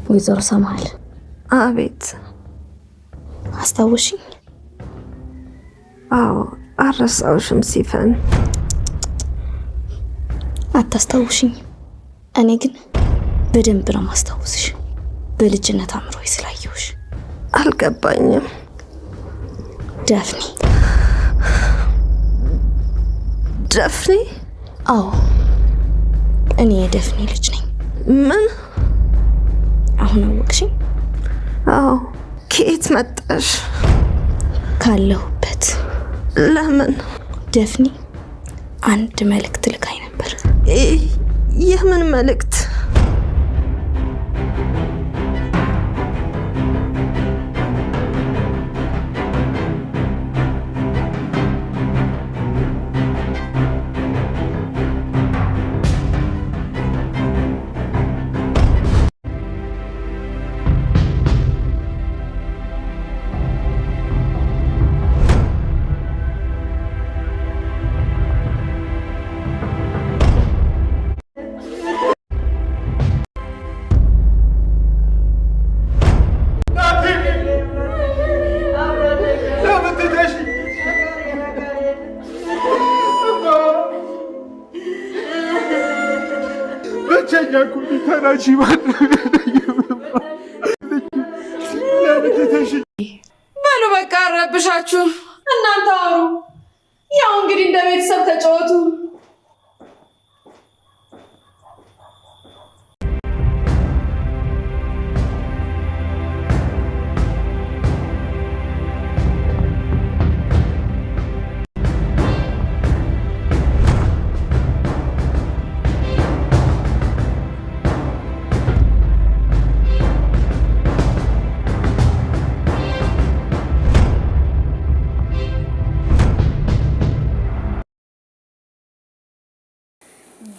ወይዘሮ ሰማል። አቤት። አስታውሽኝ? አዎ አረሳውሽም ሲፈን። አታስታውሽኝ? እኔ ግን በደንብ ነው ማስታወስሽ፣ በልጅነት አምሮዬ ስላየሁሽ። አልገባኝም። ዳፍኔ። ዳፍኔ? አዎ እኔ የዳፍኔ ልጅ ነኝ። ምን? አሁን አወቅሽኝ? አዎ። ከየት መጣሽ? ካለሁበት። ለምን? ዳፍኔ አንድ መልእክት ልካኝ ነበር። የምን መልእክት? በሉ በቃ አረብሻችሁ፣ እናንተ አውሩ። ያው እንግዲህ እንደ ቤተሰብ ተጫወቱ።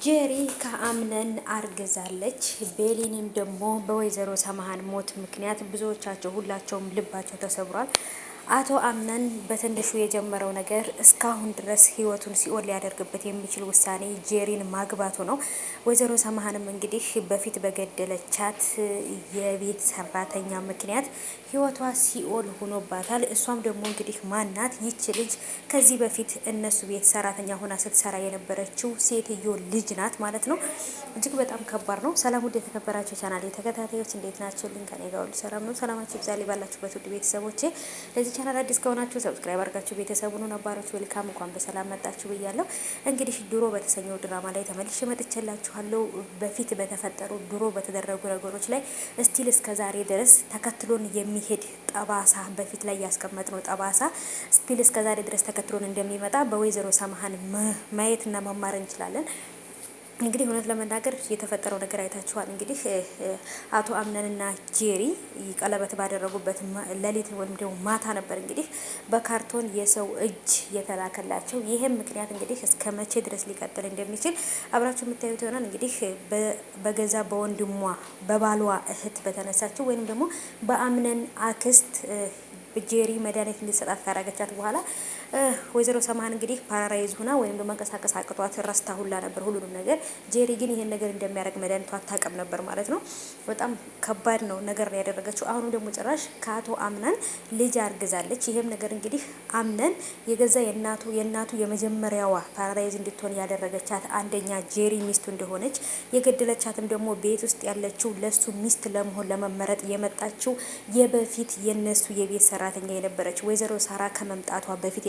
ጄሪ ከአምነን አርግዛለች። ቤሊንም ደግሞ በወይዘሮ ሰማሃን ሞት ምክንያት ብዙዎቻቸው ሁላቸውም ልባቸው ተሰብሯል። አቶ አምነን በትንሹ የጀመረው ነገር እስካሁን ድረስ ህይወቱን ሲኦል ሊያደርግበት የሚችል ውሳኔ ጄሪን ማግባቱ ነው። ወይዘሮ ሰማሃንም እንግዲህ በፊት በገደለቻት የቤት ሰራተኛ ምክንያት ህይወቷ ሲኦል ሆኖባታል። እሷም ደግሞ እንግዲህ ማናት ይች ልጅ? ከዚህ በፊት እነሱ ቤት ሰራተኛ ሆና ስትሰራ የነበረችው ሴትዮ ልጅ ናት ማለት ነው። እጅግ በጣም ከባድ ነው። ሰላም ውድ የተከበራችሁ ቻናል ተከታታዮች እንዴት ናቸው? ከኔ ጋር ሁሉ ሰላም ነው። ሰላማችሁ ይብዛልኝ ባላችሁበት ውድ ቤተሰቦቼ። ለዚህ ቻናል አዲስ ከሆናችሁ ሰብስክራይብ አድርጋችሁ ቤተሰቡን ነባሮች ዌልካም፣ እንኳን በሰላም መጣችሁ ብያለሁ። እንግዲህ ድሮ በተሰኘው ድራማ ላይ ተመልሼ መጥቼላችኋለሁ። በፊት በተፈጠሩ ድሮ በተደረጉ ነገሮች ላይ ስቲል እስከዛሬ ድረስ ተከትሎን የሚሄድ ጠባሳ፣ በፊት ላይ ያስቀመጥነው ጠባሳ ስቲል እስከዛሬ ድረስ ተከትሎን እንደሚመጣ በወይዘሮ ሰማሃን ማየትና መማር እንችላለን። እንግዲህ እውነት ለመናገር የተፈጠረው ነገር አይታችኋል። እንግዲህ አቶ አምነንና ጄሪ ቀለበት ባደረጉበት ሌሊት ወይም ደግሞ ማታ ነበር እንግዲህ በካርቶን የሰው እጅ የተላከላቸው። ይህም ምክንያት እንግዲህ እስከ መቼ ድረስ ሊቀጥል እንደሚችል አብራችሁ የምታዩት ይሆናል። እንግዲህ በገዛ በወንድሟ በባሏ እህት በተነሳችው ወይም ደግሞ በአምነን አክስት ጄሪ መድኃኒት እንዲሰጣት ካረገቻት በኋላ ወይዘሮ ሰማሃን እንግዲህ ፓራራይዝ ሆና ወይም መንቀሳቀስ አቅቷት ረስታ ሁላ ነበር ሁሉንም ነገር። ጄሪ ግን ይሄን ነገር እንደሚያደርግ መድኃኒቷ አታውቅም ነበር ማለት ነው። በጣም ከባድ ነው ነገር ነው ያደረገችው። አሁን ደግሞ ጭራሽ ከአቶ አምነን ልጅ አርግዛለች። ይሄም ነገር እንግዲህ አምነን የገዛ የእናቱ የመጀመሪያዋ ፓራራይዝ እንድትሆን ያደረገቻት አንደኛ ጄሪ ሚስቱ እንደሆነች፣ የገደለቻትም ደግሞ ቤት ውስጥ ያለችው ለሱ ሚስት ለመሆን ለመመረጥ የመጣችው የበፊት የነሱ የቤት ሰራተኛ የነበረች ወይዘሮ ሳራ ከመምጣቷ በፊት